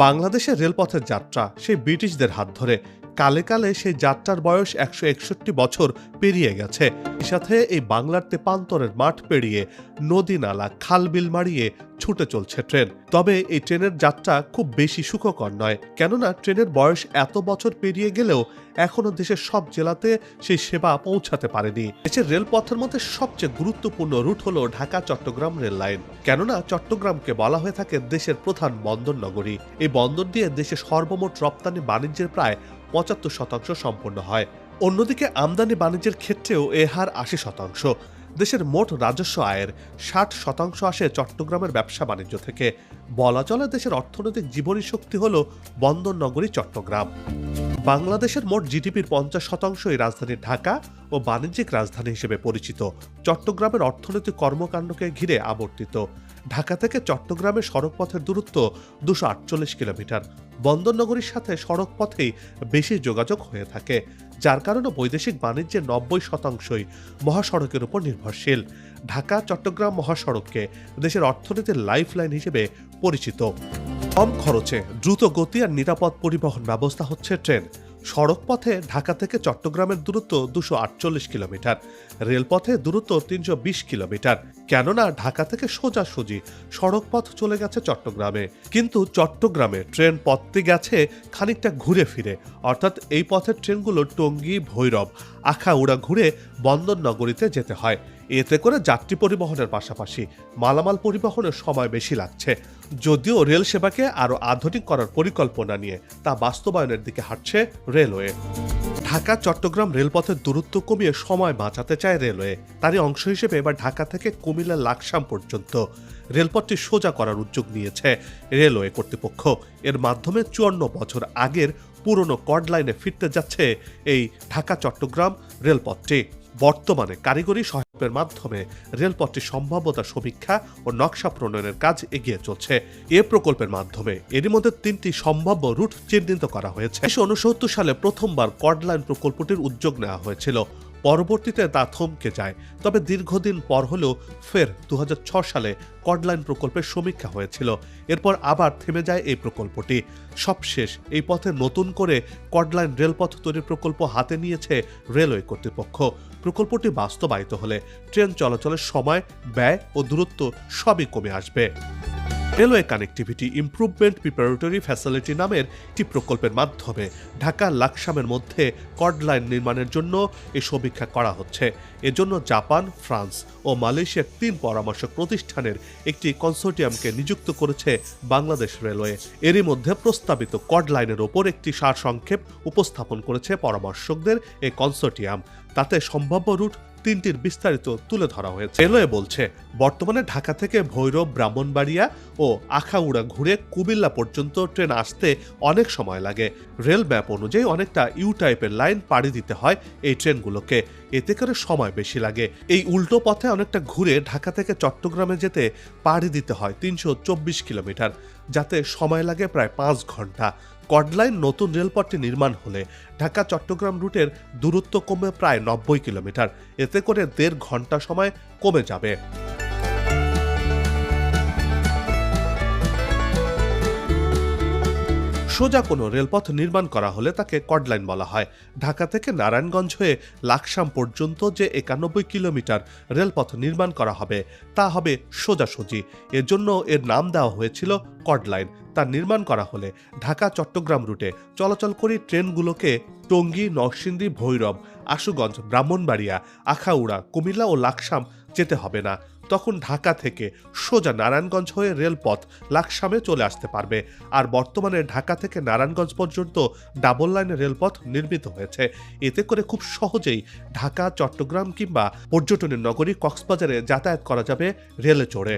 বাংলাদেশের রেলপথের যাত্রা সেই ব্রিটিশদের হাত ধরে। কালে কালে সেই যাত্রার বয়স ১৬১ বছর পেরিয়ে গেছে। সাথে এই বাংলার তেপান্তরের মাঠ পেরিয়ে নদী নালা খালবিল মারিয়ে ছুটে চলছে ট্রেন। তবে এই ট্রেনের যাত্রা খুব বেশি সুখকর নয়, কেননা ট্রেনের বয়স এত বছর পেরিয়ে গেলেও এখনো দেশের সব জেলাতে সেই সেবা পৌঁছাতে পারেনি। দেশের রেলপথের মধ্যে সবচেয়ে গুরুত্বপূর্ণ রুট হলো ঢাকা চট্টগ্রাম রেল লাইন, কেননা চট্টগ্রামকে বলা হয়ে থাকে দেশের প্রধান বন্দর নগরী। এই বন্দর দিয়ে দেশের সর্বমোট রপ্তানি বাণিজ্যের প্রায় ৭৫% সম্পন্ন হয়। অন্যদিকে আমদানি বাণিজ্যের ক্ষেত্রেও এ হার ৮০%। দেশের মোট রাজস্ব আয়ের ৬০% আসে চট্টগ্রামের ব্যবসা বাণিজ্য থেকে। বলা চলে দেশের অর্থনৈতিক জীবনী শক্তি হল বন্দর নগরী চট্টগ্রাম। বাংলাদেশের মোট জিডিপির ৫০%ই রাজধানী ঢাকা ও বাণিজ্যিক রাজধানী হিসেবে পরিচিত। চট্টগ্রামের অর্থনৈতিক কর্মকাণ্ডকে ঘিরে আবর্তিত। ঢাকা থেকে চট্টগ্রামের সড়কপথের দূরত্ব ২৪৮ কিলোমিটার। বন্দর নগরীর সাথে সড়ক পথেই বেশি যোগাযোগ হয়ে থাকে, যার কারণে বৈদেশিক বাণিজ্যের ৯০%ই মহাসড়কের উপর নির্ভরশীল। ঢাকা চট্টগ্রাম মহাসড়ককে দেশের অর্থনীতির লাইফলাইন হিসেবে পরিচিত। কম খরচে দ্রুত গতি আর নিরাপদ পরিবহন ব্যবস্থা হচ্ছে ট্রেন। সড়কপথে ঢাকা থেকে চট্টগ্রামের দূরত্ব ২৪৮ কিলোমিটার, রেলপথে দূরত্ব ৩২০ কিলোমিটার। কেননা ঢাকা থেকে সোজাসুজি সড়ক পথ চলে গেছে চট্টগ্রামে, কিন্তু চট্টগ্রামে ট্রেন পথটি গেছে খানিকটা ঘুরে ফিরে। অর্থাৎ এই পথের ট্রেনগুলো টঙ্গী, ভৈরব, আখাউড়া ঘুরে বন্দর নগরীতে যেতে হয়। এতে করে যাত্রী পরিবহনের পাশাপাশি মালামাল পরিবহনের সময় বেশি লাগছে। যদিও রেল সেবাকে আরো আধুনিক করার পরিকল্পনা নিয়ে তা বাস্তবায়নের দিকে হাঁটছে রেলওয়ে। ঢাকা চট্টগ্রাম রেলপথের দূরত্ব কমিয়ে সময় বাঁচাতে চায় রেলওয়ে। তারই অংশ হিসেবে এবার ঢাকা থেকে কুমিল্লা লাকসাম পর্যন্ত রেলপথটি সোজা করার উদ্যোগ নিয়েছে রেলওয়ে কর্তৃপক্ষ। এর মাধ্যমে ৫৪ বছর আগের পুরনো কর্ড লাইনে ফিরতে যাচ্ছে এই ঢাকা চট্টগ্রাম রেলপথটি। বর্তমানে কারিগরি সহায়তার মাধ্যমে রেলপথটির সম্ভাব্যতা সমীক্ষা ও নকশা প্রণয়নের কাজ এগিয়ে চলছে। এ প্রকল্পের মাধ্যমে এরই মধ্যে ৩টি সম্ভাব্য রুট চিহ্নিত করা হয়েছে। ১৯৬৯ সালে প্রথমবার কর্ড লাইন প্রকল্পটির উদ্যোগ নেওয়া হয়েছিল। পরবর্তীতে তা থমকে যায়। তবে দীর্ঘদিন পর হলেও ফের ২০০৬ সালে কর্ডলাইন প্রকল্পের সমীক্ষা হয়েছিল। এরপর আবার থেমে যায় এই প্রকল্পটি। সবশেষ এই পথে নতুন করে কর্ডলাইন রেলপথ তৈরির প্রকল্প হাতে নিয়েছে রেলওয়ে কর্তৃপক্ষ। প্রকল্পটি বাস্তবায়িত হলে ট্রেন চলাচলের সময়, ব্যয় ও দূরত্ব সবই কমে আসবে। Railway connectivity improvement preparatory facility নামের একটি প্রকল্পের মাধ্যমে ঢাকা লাকসামের মধ্যে কর্ড লাইন নির্মাণের জন্য এই সমীক্ষা করা হচ্ছে। এজন্য জাপান, ফ্রান্স ও মালয়েশিয়ার ৩ পরামর্শক প্রতিষ্ঠানের একটি কনসোর্টিয়ামকে নিযুক্ত করেছে বাংলাদেশ রেলওয়ে। এরই মধ্যে প্রস্তাবিত কর্ড লাইনের ওপর একটি সারসংক্ষেপ উপস্থাপন করেছে পরামর্শকদের এই কনসোর্টিয়াম। তাতে সম্ভাব্য রুট ৩টির বিস্তারিত তুলে ধরা হয়েছে। রেলওয়ে বলছে, বর্তমানে ঢাকা থেকে ভৈরব, ব্রাহ্মণবাড়িয়া ও আখাউড়া ঘুরে কুমিল্লা পর্যন্ত ট্রেন আসতে অনেক সময় লাগে। রেল ম্যাপ অনুযায়ী অনেকটা ইউ টাইপের লাইন পাড়ি দিতে হয় এই ট্রেনগুলোকে। এতে করে সময় বেশি লাগে। এই উল্টো পথে অনেকটা ঘুরে ঢাকা থেকে চট্টগ্রামে যেতে পাড়ি দিতে হয় ৩২৪ কিলোমিটার, যাতে সময় লাগে প্রায় ৫ ঘন্টা। কর্ডলাইন নতুন রেলপথটি নির্মাণ হলে ঢাকা চট্টগ্রাম রুটের দূরত্ব কমে প্রায় ৯০ কিলোমিটার। এতে করে ১.৫ ঘন্টা সময় কমে যাবে। সোজা কোনো রেলপথ নির্মাণ করা হলে তাকে কর্ডলাইন বলা হয়। ঢাকা থেকে নারায়ণগঞ্জ হয়ে লাকসাম পর্যন্ত যে ৯১ কিলোমিটার রেলপথ নির্মাণ করা হবে তা হবে সোজাসুজি। এজন্য এর নাম দেওয়া হয়েছিল কর্ডলাইন। তা নির্মাণ করা হলে ঢাকা চট্টগ্রাম রুটে চলাচলকারী ট্রেনগুলোকে টঙ্গী, নরসিংদী, ভৈরব, আশুগঞ্জ, ব্রাহ্মণবাড়িয়া, আখাউড়া, কুমিল্লা ও লাকসাম যেতে হবে না। তখন ঢাকা থেকে সোজা নারায়ণগঞ্জ হয়ে রেলপথ লাকসামে চলে আসতে পারবে। আর বর্তমানে ঢাকা থেকে নারায়ণগঞ্জ পর্যন্ত ডাবল লাইনের রেলপথ নির্মিত হয়েছে। এতে করে খুব সহজেই ঢাকা, চট্টগ্রাম কিংবা পর্যটনের নগরী কক্সবাজারে যাতায়াত করা যাবে রেলে চড়ে।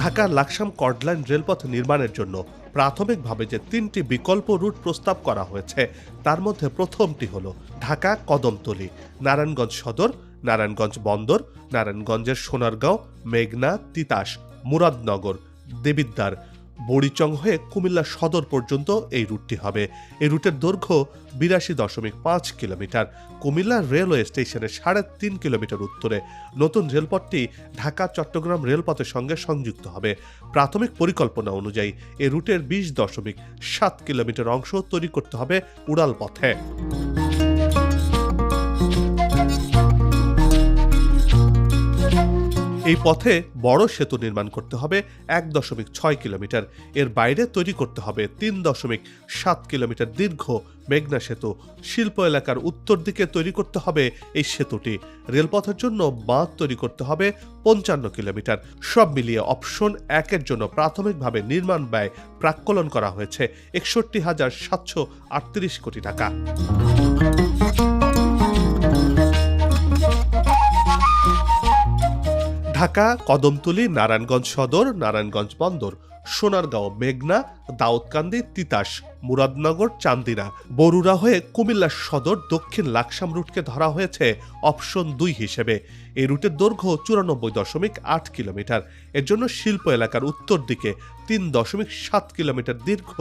ঢাকা লাকসাম কর্ডলাইন রেলপথ নির্মাণের জন্য প্রাথমিকভাবে যে ৩টি বিকল্প রুট প্রস্তাব করা হয়েছে তার মধ্যে প্রথমটি হল ঢাকা কদমতলী, নারায়ণগঞ্জ সদর, নারায়ণগঞ্জ বন্দর, নারায়ণগঞ্জের সোনারগাঁও, মেঘনা, তিতাস, মুরাদনগর, দেবিদ্বার, বড়িচং হয়ে কুমিল্লা সদর পর্যন্ত এই রুটটি হবে। এই রুটের দৈর্ঘ্য ৮২.৫ কিলোমিটার। কুমিল্লা রেলওয়ে স্টেশনের ৩.৫ কিলোমিটার উত্তরে নতুন রেলপথটি ঢাকা চট্টগ্রাম রেলপথের সঙ্গে সংযুক্ত হবে। প্রাথমিক পরিকল্পনা অনুযায়ী এই রুটের ২০.৭ কিলোমিটার অংশ তৈরি করতে হবে উড়াল পথে। এই পথে বড় সেতু নির্মাণ করতে হবে ১.৬ কিলোমিটার। এর বাইরে তৈরি করতে হবে ৩.৭ কিলোমিটার দীর্ঘ মেঘনা সেতু। শিল্প এলাকার উত্তর দিকে তৈরি করতে হবে এই সেতুটি। রেলপথের জন্য বাঁধ তৈরি করতে হবে ৫৫ কিলোমিটার। সব মিলিয়ে অপশন ১-এর জন্য প্রাথমিকভাবে নির্মাণ ব্যয় প্রাক্কলন করা হয়েছে ৬১,৭৩৮ কোটি টাকা। ঢাকা কদমতলী, নারায়ণগঞ্জ সদর, নারায়ণগঞ্জ বন্দর, সোনারগাঁও, মেঘনা, দাউদকান্দি, তিতাস, মুরাদনগর, চান্দিনা, বরুড়া হয়ে কুমিল্লা সদর দক্ষিণ লাকসাম রুটকে ধরা হয়েছে অপশন ২ হিসেবে। এই রুটের দৈর্ঘ্য ৯৪.৮ কিলোমিটার। এর জন্য শিল্প এলাকার উত্তর দিকে ৩.৭ কিলোমিটার দীর্ঘ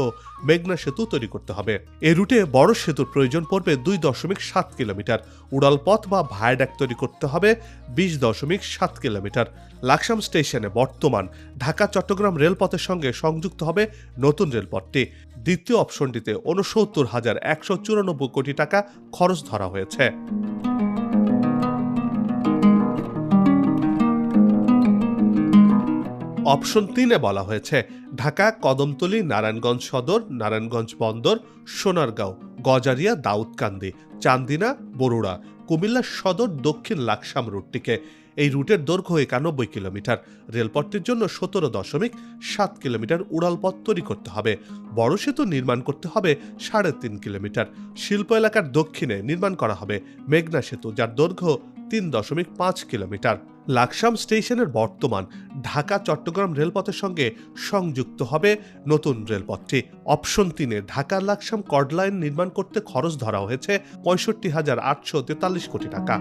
মেঘনা সেতু তৈরি করতে হবে। এই রুটে বড় সেতুর প্রয়োজন পড়বে ২.৭ কিলোমিটার। উড়ালপথ বা ভায়াডাক্ট তৈরি করতে হবে ২০.৭ কিলোমিটার। লাকসাম স্টেশনে বর্তমান ঢাকা চট্টগ্রাম রেলপথের সঙ্গে সংযুক্ত হবে নতুন রেলপথটি। দ্বিতীয় অপশনটিতে ৬৯,১৯৪ কোটি টাকা খরচ ধরা হয়েছে। অপশন ৩-এ বলা হয়েছে ঢাকা কদমতলী, নারায়ণগঞ্জ সদর, নারায়ণগঞ্জ বন্দর, সোনারগাঁও, গজারিয়া, দাউদকান্দি, চান্দিনা, বরুড়া, কুমিল্লা সদর দক্ষিণ লাকসাম রুটটিকে। এই রুটের দৈর্ঘ্য ৯১ কিলোমিটার। রেলপথটির জন্য ১৭.৭ কিলোমিটার উড়ালপথ তৈরি করতে হবে। বড় সেতু নির্মাণ করতে হবে ৩.৫ কিলোমিটার। শিল্প এলাকার দক্ষিণে নির্মাণ করা হবে মেঘনা সেতু, যার দৈর্ঘ্য ৩.৫ কিলোমিটার। লাকসাম স্টেশনের বর্তমান ঢাকা চট্টগ্রাম রেলপথের সঙ্গে সংযুক্ত হবে নতুন রেলপথটি। অপশন ৩-এ ঢাকা লাকসাম কর্ড লাইন নির্মাণ করতে খরচ ধরা হয়েছে ৬৫,৮৪৩ কোটি টাকা।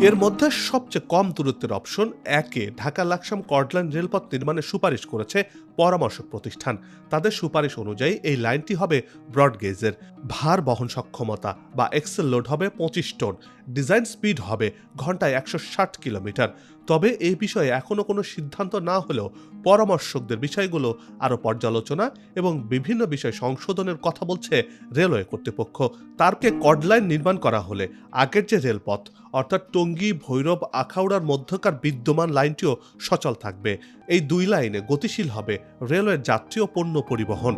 এর মধ্যে সবচেয়ে কম দূরত্বের অপশন ১-এ ঢাকা লাকসাম কর্ডলাইন রেলপথ নির্মাণের সুপারিশ করেছে পরামর্শক প্রতিষ্ঠান। তাদের সুপারিশ অনুযায়ী এই লাইনটি হবে ব্রডগেজের। ভার বহন সক্ষমতা বা এক্সেল লোড হবে ২৫ টন। ডিজাইন স্পিড হবে ঘন্টায় ১৬০ কিলোমিটার। তবে এই বিষয়ে এখনো কোনো সিদ্ধান্ত না হলেও পরামর্শকদের বিষয়গুলো আরও পর্যালোচনা এবং বিভিন্ন বিষয় সংশোধনের কথা বলছে রেলওয়ে কর্তৃপক্ষ। তারকে কর্ডলাইন নির্মাণ করা হলে আগের যে রেলপথ অর্থাৎ টঙ্গী, ভৈরব, আখাউড়ার মধ্যকার বিদ্যমান লাইনটিও সচল থাকবে। এই দুই লাইনে গতিশীল হবে রেলওয়ের যাত্রী ও পণ্য পরিবহন।